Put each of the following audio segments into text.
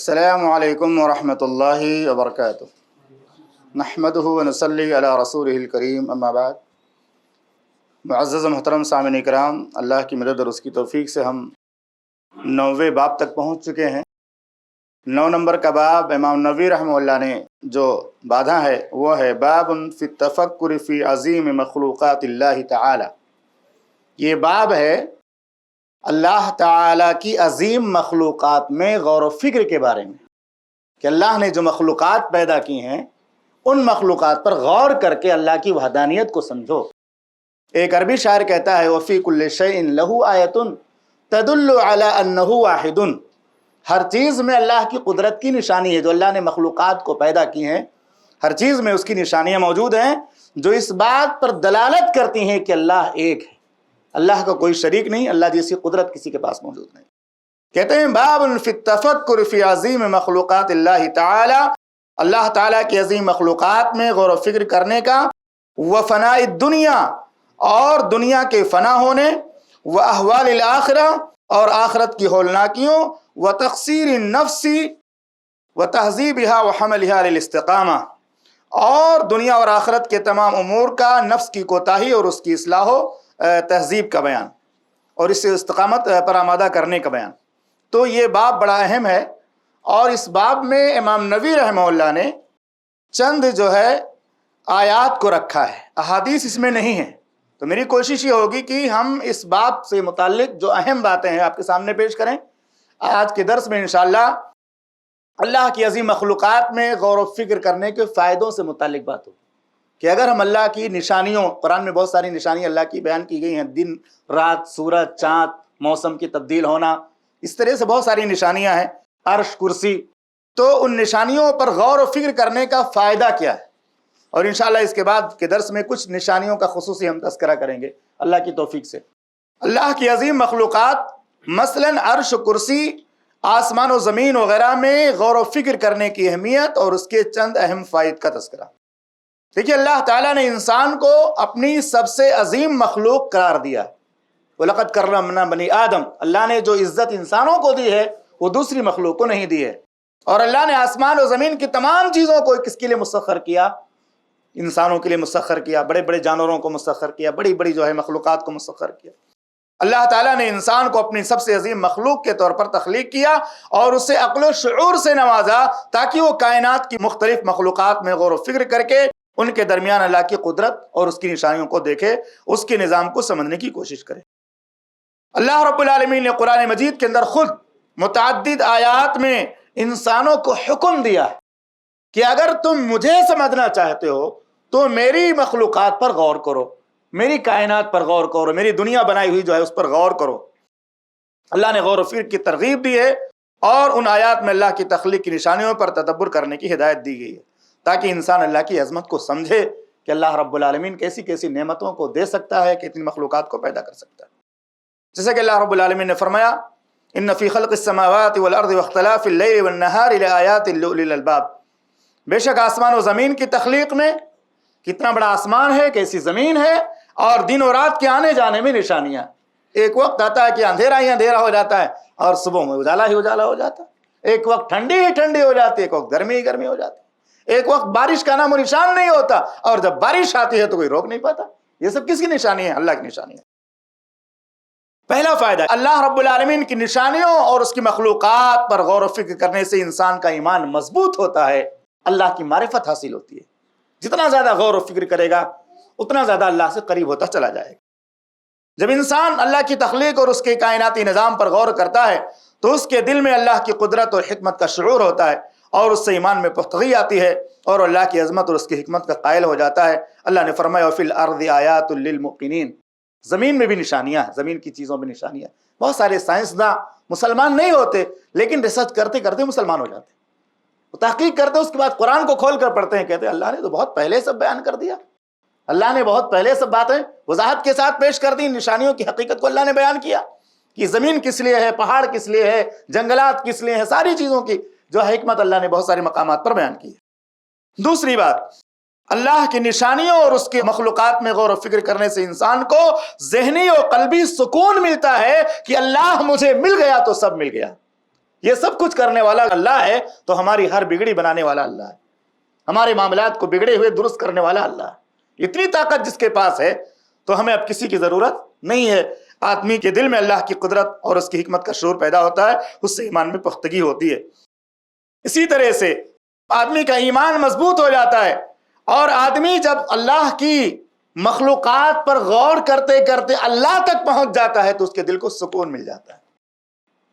السلام علیکم ورحمۃ اللہ وبرکاتہ۔ نحمدہ ونصلی علی رسولہ الکریم، اما بعد۔ معزز و محترم سامعین کرام، اللہ کی مدد اور اس کی توفیق سے ہم 9ویں باب تک پہنچ چکے ہیں۔ 9 نمبر کا باب امام نووی رحمہ اللہ نے جو باندھا ہے وہ ہے باب فی التفکر فی عظیم مخلوقات اللہ تعالی۔ یہ باب ہے اللہ تعالیٰ کی عظیم مخلوقات میں غور و فکر کے بارے میں، کہ اللہ نے جو مخلوقات پیدا کی ہیں ان مخلوقات پر غور کر کے اللہ کی وحدانیت کو سمجھو۔ ایک عربی شاعر کہتا ہے وَفِي كُلِّ شَيْءٍ لَهُ آیَةٌ تَدُلُّ عَلَىٰ أَنَّهُ وَاحِدٌ۔ ہر چیز میں اللہ کی قدرت کی نشانی ہے، جو اللہ نے مخلوقات کو پیدا کی ہیں ہر چیز میں اس کی نشانیاں موجود ہیں جو اس بات پر دلالت کرتی ہیں کہ اللہ ایک ہے، اللہ کا کوئی شریک نہیں، اللہ جیسی قدرت کسی کے پاس موجود نہیں۔ کہتے ہیں باب فی التفکر فی عظیم مخلوقات اللہ تعالی، اللہ تعالیٰ کی عظیم مخلوقات میں غور و فکر کرنے کا، وفناء الدنیا، اور دنیا کے فنا ہونے، واحوال الاخرہ، اور آخرت کی ہولناکیوں، وتقصیر النفس وتہذیبها وحملها للاستقامہ، اور دنیا اور آخرت کے تمام امور کا نفس کی کوتاہی اور اس کی اصلاح و تہذیب کا بیان، اور اس سے استقامت پر آمادہ کرنے کا بیان۔ تو یہ باب بڑا اہم ہے، اور اس باب میں امام نووی رحمہ اللہ نے چند جو ہے آیات کو رکھا ہے، احادیث اس میں نہیں ہیں۔ تو میری کوشش یہ ہوگی کہ ہم اس باب سے متعلق جو اہم باتیں ہیں آپ کے سامنے پیش کریں۔ آج کے درس میں انشاءاللہ اللہ کی عظیم مخلوقات میں غور و فکر کرنے کے فائدوں سے متعلق بات ہو، کہ اگر ہم اللہ کی نشانیوں، قرآن میں بہت ساری نشانیاں اللہ کی بیان کی گئی ہیں، دن رات، سورج، چاند، موسم کی تبدیل ہونا، اس طرح سے بہت ساری نشانیاں ہیں، عرش، کرسی۔ تو ان نشانیوں پر غور و فکر کرنے کا فائدہ کیا ہے، اور انشاءاللہ اس کے بعد کے درس میں کچھ نشانیوں کا خصوصی ہم تذکرہ کریں گے اللہ کی توفیق سے۔ اللہ کی عظیم مخلوقات مثلاً عرش، کرسی، آسمان و زمین وغیرہ میں غور و فکر کرنے کی اہمیت اور اس کے چند اہم فوائد کا تذکرہ۔ دیکھیے اللہ تعالیٰ نے انسان کو اپنی سب سے عظیم مخلوق قرار دیا۔ وَلَقَدْ كَرَّمْنَا بَنِي آدم، اللہ نے جو عزت انسانوں کو دی ہے وہ دوسری مخلوق کو نہیں دی ہے۔ اور اللہ نے آسمان و زمین کی تمام چیزوں کو کس کے لیے مسخر کیا؟ انسانوں کے لیے مسخر کیا، بڑے بڑے جانوروں کو مسخر کیا، بڑی بڑی جو ہے مخلوقات کو مسخر کیا۔ اللہ تعالیٰ نے انسان کو اپنی سب سے عظیم مخلوق کے طور پر تخلیق کیا اور اسے عقل و شعور سے نوازا، تاکہ وہ کائنات کی مختلف مخلوقات میں غور و فکر کر کے ان کے درمیان اللہ کی قدرت اور اس کی نشانیوں کو دیکھے، اس کے نظام کو سمجھنے کی کوشش کرے۔ اللہ رب العالمین نے قرآن مجید کے اندر خود متعدد آیات میں انسانوں کو حکم دیا کہ اگر تم مجھے سمجھنا چاہتے ہو تو میری مخلوقات پر غور کرو، میری کائنات پر غور کرو، میری دنیا بنائی ہوئی جو ہے اس پر غور کرو۔ اللہ نے غور و فکر کی ترغیب دی ہے، اور ان آیات میں اللہ کی تخلیق کی نشانیوں پر تدبر کرنے کی ہدایت دی گئی ہے، تاکہ انسان اللہ کی عظمت کو سمجھے کہ اللہ رب العالمین کیسی کیسی نعمتوں کو دے سکتا ہے، کہ اتنی مخلوقات کو پیدا کر سکتا ہے۔ جیسے کہ اللہ رب العالمین نے فرمایا ان فی خلق السماوات والارض واختلاف اللیل والنہار لآیات لأولی الالباب، بے شک آسمان و زمین کی تخلیق میں، کتنا بڑا آسمان ہے، کیسی زمین ہے، اور دن و رات کے آنے جانے میں نشانیاں۔ ایک وقت آتا ہے کہ اندھیرا ہی اندھیرا ہو جاتا ہے اور صبح میں اجالا ہی اجالا ہو جاتا ہے، ایک وقت ٹھنڈی ہی ٹھنڈی ہو جاتی ہے، ایک وقت گرمی ہی گرمی ہو جاتی ہے، ایک وقت بارش کا نام و نشان نہیں ہوتا، اور جب بارش آتی ہے تو کوئی روک نہیں پاتا۔ یہ سب کس کی نشانی ہے؟ اللہ کی نشانی ہے۔ پہلا فائدہ، اللہ رب العالمین کی نشانیوں اور اس کی مخلوقات پر غور و فکر کرنے سے انسان کا ایمان مضبوط ہوتا ہے، اللہ کی معرفت حاصل ہوتی ہے۔ جتنا زیادہ غور و فکر کرے گا اتنا زیادہ اللہ سے قریب ہوتا چلا جائے گا۔ جب انسان اللہ کی تخلیق اور اس کے کائناتی نظام پر غور کرتا ہے تو اس کے دل میں اللہ کی قدرت اور حکمت کا شعور ہوتا ہے، اور اس سے ایمان میں پختگی آتی ہے، اور اللہ کی عظمت اور اس کی حکمت کا قائل ہو جاتا ہے۔ اللہ نے فرمایا وَفِي الْأَرْضِ آیَاتٌ لِّلْمُوقِنِينَ، زمین میں بھی نشانیاں ہیں، زمین کی چیزوں میں نشانیاں۔ بہت سارے سائنسداں مسلمان نہیں ہوتے لیکن ریسرچ کرتے کرتے مسلمان ہو جاتے ہیں، وہ تحقیق کرتے اس کے بعد قرآن کو کھول کر پڑھتے ہیں، کہتے ہیں اللہ نے تو بہت پہلے سب بیان کر دیا، اللہ نے بہت پہلے سب باتیں وضاحت کے ساتھ پیش کر دی، نشانیوں کی حقیقت کو اللہ نے بیان کیا کہ زمین کس لیے ہے، پہاڑ کس لیے ہے، جنگلات کس لیے ہیں، ساری چیزوں کی جو حکمت اللہ نے بہت سارے مقامات پر بیان کی ہے۔ دوسری بات، اللہ کی نشانیوں اور اس کی مخلوقات میں غور و فکر کرنے سے انسان کو ذہنی اور قلبی سکون ملتا ہے کہ اللہ مجھے مل گیا تو سب مل گیا۔ یہ سب کچھ کرنے والا اللہ ہے تو ہماری ہر بگڑی بنانے والا اللہ ہے، ہمارے معاملات کو بگڑے ہوئے درست کرنے والا اللہ ہے۔ اتنی طاقت جس کے پاس ہے تو ہمیں اب کسی کی ضرورت نہیں ہے۔ آدمی کے دل میں اللہ کی قدرت اور اس کی حکمت کا شعور پیدا ہوتا ہے، اس سے ایمان میں پختگی ہوتی ہے۔ اسی طرح سے آدمی کا ایمان مضبوط ہو جاتا ہے، اور آدمی جب اللہ کی مخلوقات پر غور کرتے کرتے اللہ تک پہنچ جاتا ہے تو اس کے دل کو سکون مل جاتا ہے۔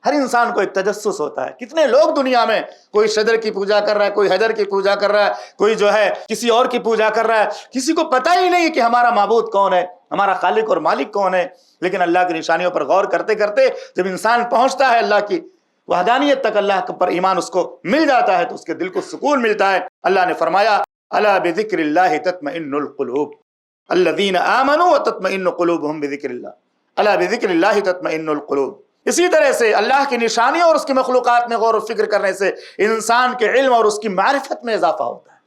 ہر انسان کو ایک تجسس ہوتا ہے، کتنے لوگ دنیا میں، کوئی شجر کی پوجا کر رہا ہے، کوئی حجر کی پوجا کر رہا ہے، کوئی جو ہے کسی اور کی پوجا کر رہا ہے، کسی کو پتہ ہی نہیں کہ ہمارا معبود کون ہے، ہمارا خالق اور مالک کون ہے۔ لیکن اللہ کی نشانیوں پر غور کرتے کرتے جب انسان پہنچتا ہے اللہ کی وحدانیت تک، اللہ پر ایمان اس کو مل جاتا ہے تو اس کے دل کو سکون ملتا ہے۔ اللہ نے فرمایا الا بذکر اللہ تطمئن القلوب الذین آمنوا وتطمئن قلوبهم بذکر اللہ، الا بذکر اللہ تطمئن القلوب۔ اسی طرح سے اللہ کی نشانیوں اور اس کی مخلوقات میں غور و فکر کرنے سے انسان کے علم اور اس کی معرفت میں اضافہ ہوتا ہے،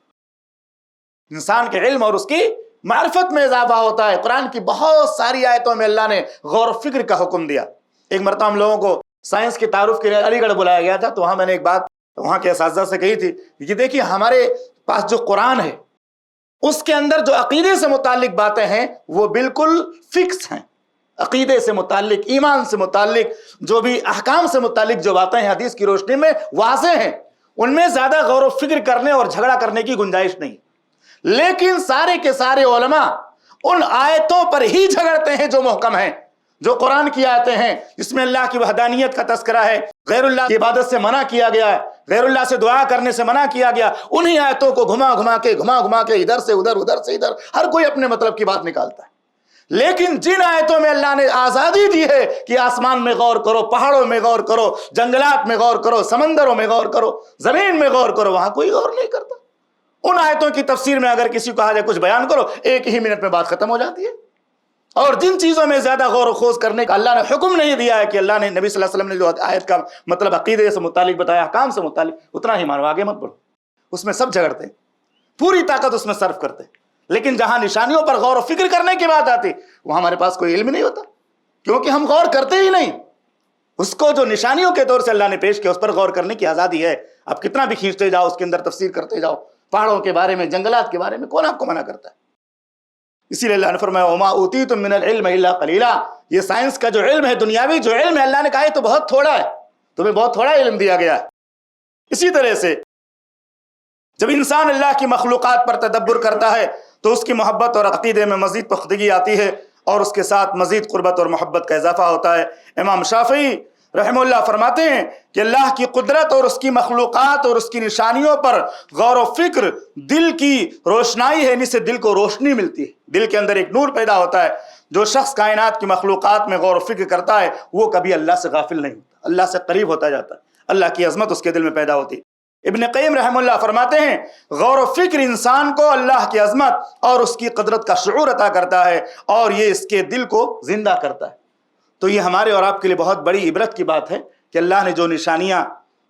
انسان کے علم اور اس کی معرفت میں اضافہ ہوتا ہے۔ قرآن کی بہت ساری آیتوں میں اللہ نے غور و فکر کا حکم دیا۔ ایک مرتبہ ہم لوگوں کو سائنس کے تعارف کے لیے علی گڑھ بلایا گیا تھا، تو وہاں میں نے ایک بات وہاں کے اساتذہ سے کہی تھی کہ دیکھیے ہمارے پاس جو قرآن ہے اس کے اندر جو عقیدے سے متعلق باتیں ہیں وہ بالکل فکس ہیں، عقیدے سے متعلق، ایمان سے متعلق، جو بھی احکام سے متعلق جو باتیں ہیں حدیث کی روشنی میں واضح ہیں، ان میں زیادہ غور و فکر کرنے اور جھگڑا کرنے کی گنجائش نہیں۔ لیکن سارے کے سارے علماء ان آیتوں پر ہی جھگڑتے ہیں جو محکم ہیں، جو قرآن کی آیتیں ہیں جس میں اللہ کی وحدانیت کا تذکرہ ہے، غیر اللہ کی عبادت سے منع کیا گیا ہے، غیر اللہ سے دعا کرنے سے منع کیا گیا، انہی آیتوں کو گھما گھما کے ادھر سے ادھر، ادھر سے ادھر، ہر کوئی اپنے مطلب کی بات نکالتا ہے۔ لیکن جن آیتوں میں اللہ نے آزادی دی ہے کہ آسمان میں غور کرو، پہاڑوں میں غور کرو، جنگلات میں غور کرو، سمندروں میں غور کرو، زمین میں غور کرو، وہاں کوئی غور نہیں کرتا۔ ان آیتوں کی تفسیر میں اگر کسی کو کہا جائے کچھ بیان کرو، ایک ہی منٹ میں بات ختم ہو جاتی ہے۔ اور جن چیزوں میں زیادہ غور و خوض کرنے کا اللہ نے حکم نہیں دیا ہے، کہ اللہ نے نبی صلی اللہ علیہ وسلم نے جو آیت کا مطلب عقیدے سے متعلق بتایا، احکام سے متعلق، اتنا ہی مانو، آگے مت بڑھو۔ اس میں سب جھگڑتے ہیں، پوری طاقت اس میں صرف کرتے ہیں۔ لیکن جہاں نشانیوں پر غور و فکر کرنے کی بات آتی وہاں ہمارے پاس کوئی علم نہیں ہوتا، کیونکہ ہم غور کرتے ہی نہیں۔ اس کو جو نشانیوں کے طور سے اللہ نے پیش کیا اس پر غور کرنے کی آزادی ہے۔ اب کتنا بھی کھینچتے جاؤ، اس کے اندر تفسیر کرتے جاؤ، پہاڑوں کے بارے میں، جنگلات کے بارے میں، کون آپ کو منع کرتا ہے؟ اسی لیے اللہ نے فرمایا وما اوتیتم من العلم الا قلیلا، یہ سائنس کا جو علم ہے، دنیاوی جو علم ہے، اللہ نے کہا ہے تو بہت تھوڑا ہے، تمہیں بہت تھوڑا علم دیا گیا ہے۔ اسی طرح سے جب انسان اللہ کی مخلوقات پر تدبر کرتا ہے تو اس کی محبت اور عقیدے میں مزید پختگی آتی ہے، اور اس کے ساتھ مزید قربت اور محبت کا اضافہ ہوتا ہے۔ امام شافعی رحمہ اللہ فرماتے ہیں کہ اللہ کی قدرت اور اس کی مخلوقات اور اس کی نشانیوں پر غور و فکر دل کی روشنائی ہے، ان سے دل کو روشنی ملتی ہے، دل کے اندر ایک نور پیدا ہوتا ہے۔ جو شخص کائنات کی مخلوقات میں غور و فکر کرتا ہے وہ کبھی اللہ سے غافل نہیں ہوتا، اللہ سے قریب ہوتا جاتا ہے، اللہ کی عظمت اس کے دل میں پیدا ہوتی ہے۔ ابن قیم رحمہ اللہ فرماتے ہیں غور و فکر انسان کو اللہ کی عظمت اور اس کی قدرت کا شعور عطا کرتا ہے، اور یہ اس کے دل کو زندہ کرتا ہے۔ تو یہ ہمارے اور آپ کے لیے بہت بڑی عبرت کی بات ہے کہ اللہ نے جو نشانیاں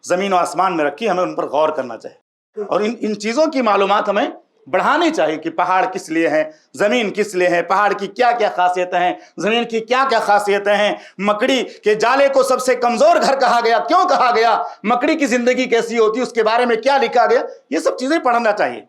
زمین و آسمان میں رکھی، ہمیں ان پر غور کرنا چاہیے، اور ان چیزوں کی معلومات ہمیں بڑھانی چاہیے کہ پہاڑ کس لیے ہیں، زمین کس لیے ہے، پہاڑ کی کیا کیا خاصیتیں ہیں، زمین کی کیا کیا خاصیتیں ہیں، مکڑی کے جالے کو سب سے کمزور گھر کہا گیا، کیوں کہا گیا، مکڑی کی زندگی کیسی ہوتی ہے، اس کے بارے میں کیا لکھا گیا، یہ سب چیزیں پڑھنا چاہیے۔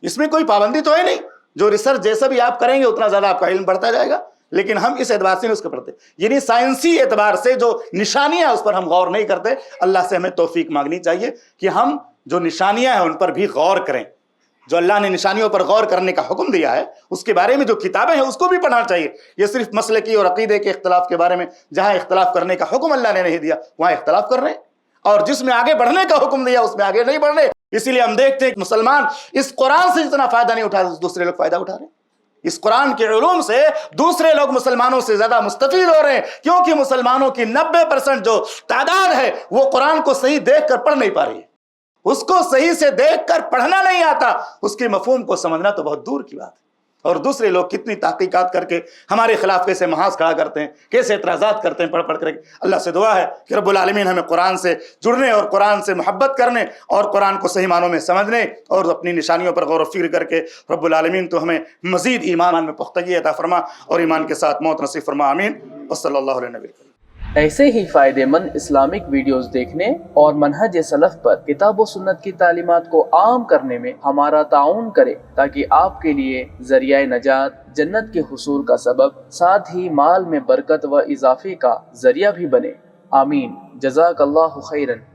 اس میں کوئی پابندی تو ہے نہیں، جو ریسرچ جیسا بھی آپ کریں گے اتنا زیادہ آپ کا علم بڑھتا جائے گا، لیکن ہم اس اعتبار سے نہیں اس کو پڑھتے، یعنی سائنسی اعتبار سے جو نشانیاں اس پر ہم غور نہیں کرتے۔ اللہ سے ہمیں توفیق مانگنی چاہیے کہ ہم جو نشانیاں ہیں ان پر بھی غور کریں، جو اللہ نے نشانیوں پر غور کرنے کا حکم دیا ہے اس کے بارے میں جو کتابیں ہیں اس کو بھی پڑھنا چاہیے۔ یہ صرف مسلکی اور عقیدے کے اختلاف کے بارے میں جہاں اختلاف کرنے کا حکم اللہ نے نہیں دیا وہاں اختلاف کر رہے ہیں، اور جس میں آگے بڑھنے کا حکم دیا اس میں آگے نہیں بڑھ رہے۔ اسی لیے ہم دیکھتے ہیں کہ مسلمان اس قرآن سے جتنا فائدہ نہیں اٹھا رہے دوسرے لوگ فائدہ اٹھا رہے ہیں، اس قرآن کے علوم سے دوسرے لوگ مسلمانوں سے زیادہ مستفید ہو رہے ہیں، کیونکہ مسلمانوں کی 90% جو تعداد ہے وہ قرآن کو صحیح دیکھ کر پڑھ نہیں پا رہی ہے، اس کو صحیح سے دیکھ کر پڑھنا نہیں آتا، اس کے مفہوم کو سمجھنا تو بہت دور کی بات ہے۔ اور دوسرے لوگ کتنی تحقیقات کر کے ہمارے خلاف کیسے محاذ کھڑا کرتے ہیں، کیسے اعتراضات کرتے ہیں پڑھ پڑھ کر۔ اللہ سے دعا ہے کہ رب العالمین ہمیں قرآن سے جڑنے اور قرآن سے محبت کرنے اور قرآن کو صحیح معنوں میں سمجھنے اور اپنی نشانیوں پر غور و فکر کر کے رب العالمین تو ہمیں مزید ایمان میں پختگی عطا فرما اور ایمان کے ساتھ موت نصیب فرما، آمین۔ وصلی اللہ علیہ نبی۔ ایسے ہی فائدے مند اسلامک ویڈیوز دیکھنے اور منہج سلف پر کتاب و سنت کی تعلیمات کو عام کرنے میں ہمارا تعاون کرے، تاکہ آپ کے لیے ذریعہ نجات، جنت کے حصول کا سبب، ساتھ ہی مال میں برکت و اضافے کا ذریعہ بھی بنے۔ آمین۔ جزاک اللہ خیرن۔